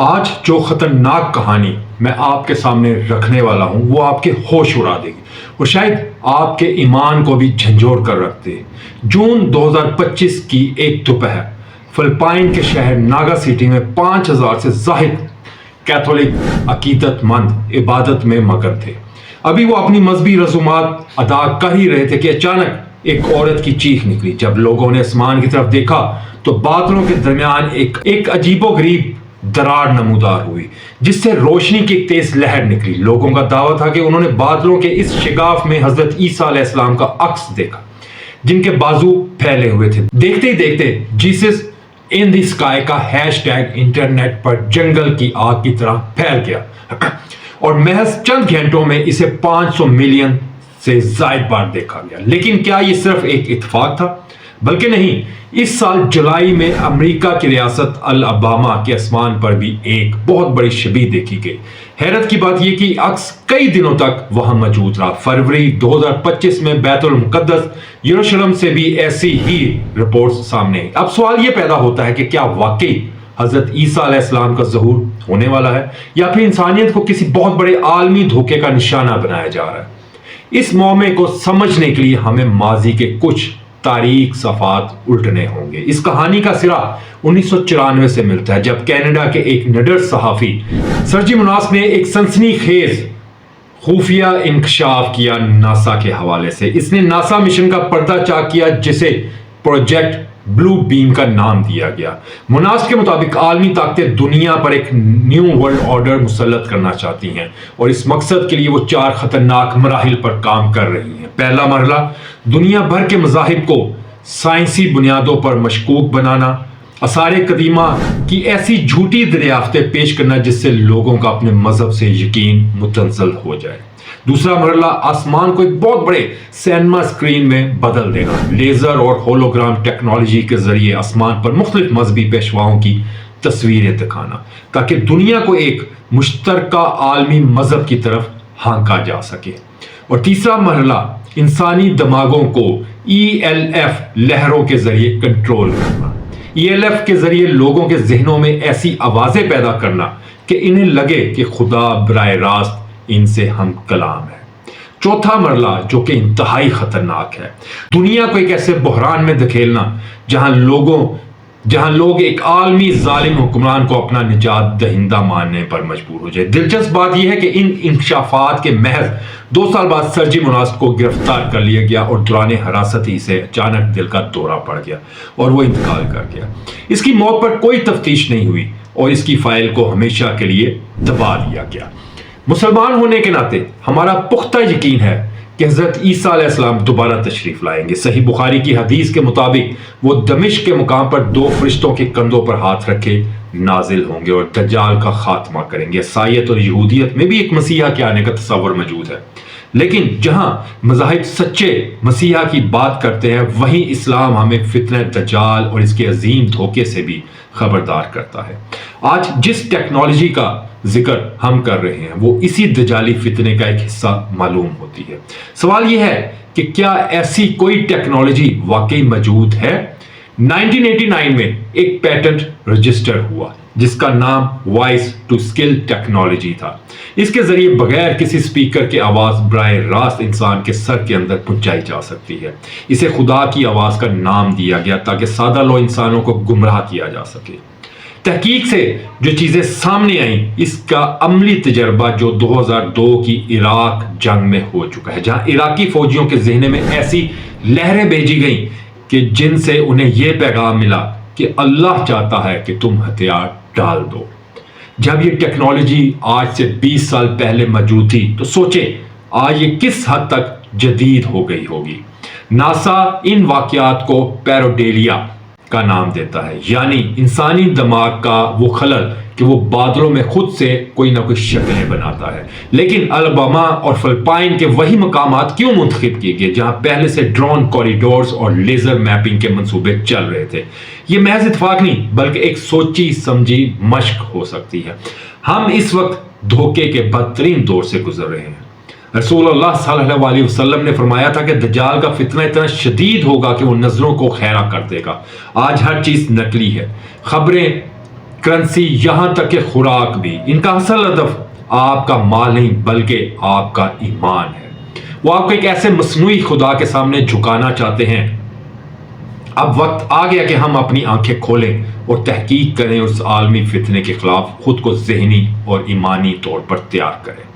آج جو خطرناک کہانی میں آپ کے سامنے رکھنے والا ہوں وہ آپ کے ہوش اڑا دے گی اور شاید آپ کے ایمان کو بھی جھنجھوڑ کر رکھ دے۔ جون 2025 کی ایک دوپہر فلپائن کے شہر ناگا سٹی میں 5000 سے زائد کیتھولک عقیدت مند عبادت میں مگن تھے۔ ابھی وہ اپنی مذہبی رسومات ادا کر ہی رہے تھے کہ اچانک ایک عورت کی چیخ نکلی۔ جب لوگوں نے آسمان کی طرف دیکھا تو بادلوں کے درمیان ایک عجیب و غریب درار نمودار ہوئی جس سے روشنی کی ایک تیز لہر نکلی۔ لوگوں کا دعویٰ تھا کہ انہوں نے بادلوں کے اس شگاف میں حضرت عیسیٰ علیہ السلام کا عکس دیکھا جن کے بازو پھیلے ہوئے تھے۔ دیکھتے ہی دیکھتے جیسس ان دی اسکائی کا ہیش ٹیگ انٹرنیٹ پر جنگل کی آگ کی طرح پھیل گیا اور محض چند گھنٹوں میں اسے 500 ملین سے زائد بار دیکھا گیا۔ لیکن کیا یہ صرف ایک اتفاق تھا؟ بلکہ نہیں، اس سال جولائی میں امریکہ کی ریاست الاباما کے آسمان پر بھی ایک بہت بڑی شبیہ دیکھی گئی۔ حیرت کی بات یہ کہ عکس کئی دنوں تک وہاں موجود رہا۔ فروری 2025 میں بیت المقدس یروشلم سے بھی ایسی ہی رپورٹس سامنے آئی۔ اب سوال یہ پیدا ہوتا ہے کہ کیا واقعی حضرت عیسیٰ علیہ السلام کا ظہور ہونے والا ہے یا پھر انسانیت کو کسی بہت بڑے عالمی دھوکے کا نشانہ بنایا جا رہا ہے؟ اس معمے کو سمجھنے کے لیے ہمیں ماضی کے کچھ تاریخ صفحات الٹنے ہوں گے۔ اس کہانی کا سرا 1994 سے ملتا ہے جب کینیڈا کے ایک نڈر صحافی سرجی مناس نے ایک سنسنی خیز خفیہ انکشاف کیا ناسا کے حوالے سے۔ اس نے ناسا مشن کا پردہ چاک کیا جسے پروجیکٹ بلو بیم کا نام دیا گیا۔ مناس کے مطابق عالمی طاقتیں دنیا پر ایک نیو ورلڈ آرڈر مسلط کرنا چاہتی ہیں اور اس مقصد کے لیے وہ 4 خطرناک مراحل پر کام کر رہی ہیں۔ پہلا مرحلہ دنیا بھر کے مذاہب کو سائنسی بنیادوں پر مشکوک بنانا، آثار قدیمہ کی ایسی جھوٹی دریافتیں پیش کرنا جس سے لوگوں کا اپنے مذہب سے یقین متنزل ہو جائے۔ دوسرا مرحلہ آسمان کو ایک بہت بڑے سینما اسکرین میں بدل دینا، لیزر اور ہولوگرام ٹیکنالوجی کے ذریعے آسمان پر مختلف مذہبی پیشواؤں کی تصویریں دکھانا تاکہ دنیا کو ایک مشترکہ عالمی مذہب کی طرف ہانکا جا سکے۔ اور تیسرا مرحلہ انسانی دماغوں کو ELF لہروں کے ذریعے کنٹرول کرنا۔ ELF کے ذریعے لوگوں کے ذہنوں میں ایسی آوازیں پیدا کرنا کہ انہیں لگے کہ خدا براہ راست ان سے ہم کلام ہے۔ چوتھا مرحلہ جو کہ انتہائی خطرناک ہے، دنیا کو ایک ایسے بحران میں دھکیلنا جہاں لوگ ایک عالمی ظالم حکمران کو اپنا نجات دہندہ ماننے پر مجبور ہو جائے۔ دلچسپ بات یہ ہے کہ ان انکشافات کے محض 2 سال بعد سرجی مناس کو گرفتار کر لیا گیا اور دوران حراست ہی سے اچانک دل کا دورہ پڑ گیا اور وہ انتقال کر گیا۔ اس کی موت پر کوئی تفتیش نہیں ہوئی اور اس کی فائل کو ہمیشہ کے لیے دبا دیا گیا۔ مسلمان ہونے کے ناطے ہمارا پختہ یقین ہے کہ حضرت عیسیٰ علیہ السلام دوبارہ تشریف لائیں گے۔ صحیح بخاری کی حدیث کے مطابق وہ دمشق کے مقام پر 2 فرشتوں کے کندھوں پر ہاتھ رکھے نازل ہوں گے اور دجال کا خاتمہ کریں گے۔ عیسائیت اور یہودیت میں بھی ایک مسیحا کے آنے کا تصور موجود ہے، لیکن جہاں مذاہب سچے مسیحا کی بات کرتے ہیں وہیں اسلام ہمیں فتنہ دجال اور اس کے عظیم دھوکے سے بھی خبردار کرتا ہے۔ آج جس ٹیکنالوجی کا ذکر ہم کر رہے ہیں وہ اسی دجالی فتنے کا ایک حصہ معلوم ہوتی ہے۔ سوال یہ ہے کہ کیا ایسی کوئی ٹیکنالوجی واقعی موجود ہے؟ 1989 میں ایک پیٹنٹ رجسٹر ہوا جس کا نام وائس ٹو اسکل ٹیکنالوجی تھا۔ اس کے ذریعے بغیر کسی اسپیکر کے آواز براہ راست انسان کے سر کے اندر پہنچائی جا سکتی ہے۔ اسے خدا کی آواز کا نام دیا گیا تاکہ سادہ لو انسانوں کو گمراہ کیا جا سکے۔ تحقیق سے جو چیزیں سامنے آئیں اس کا عملی تجربہ جو 2002 کی عراق جنگ میں ہو چکا ہے، جہاں عراقی فوجیوں کے ذہن میں ایسی لہریں بھیجی گئیں کہ جن سے انہیں یہ پیغام ملا کہ اللہ چاہتا ہے کہ تم ہتھیار ڈال دو۔ جب یہ ٹیکنالوجی آج سے 20 سال پہلے موجود تھی تو سوچیں آج یہ کس حد تک جدید ہو گئی ہوگی۔ ناسا ان واقعات کو پیروڈیلیا کا نام دیتا ہے، یعنی انسانی دماغ کا وہ خلل کہ وہ بادلوں میں خود سے کوئی نہ کوئی شکلیں بناتا ہے۔ لیکن الاباما اور فلپائن کے وہی مقامات کیوں منتخب کیے گئے جہاں پہلے سے ڈرون کوریڈورز اور لیزر میپنگ کے منصوبے چل رہے تھے؟ یہ محض اتفاق نہیں بلکہ ایک سوچی سمجھی مشق ہو سکتی ہے۔ ہم اس وقت دھوکے کے بدترین دور سے گزر رہے ہیں۔ رسول اللہ صلی اللہ علیہ وسلم نے فرمایا تھا کہ دجال کا فتنہ اتنا شدید ہوگا کہ وہ نظروں کو خیرہ کر دے گا۔ آج ہر چیز نقلی ہے، خبریں کرنسی، یہاں تک کہ خوراک بھی۔ ان کا اصل ہدف آپ کا مال نہیں بلکہ آپ کا ایمان ہے۔ وہ آپ کو ایک ایسے مصنوعی خدا کے سامنے جھکانا چاہتے ہیں۔ اب وقت آ گیا کہ ہم اپنی آنکھیں کھولیں اور تحقیق کریں، اس عالمی فتنے کے خلاف خود کو ذہنی اور ایمانی طور پر تیار کریں۔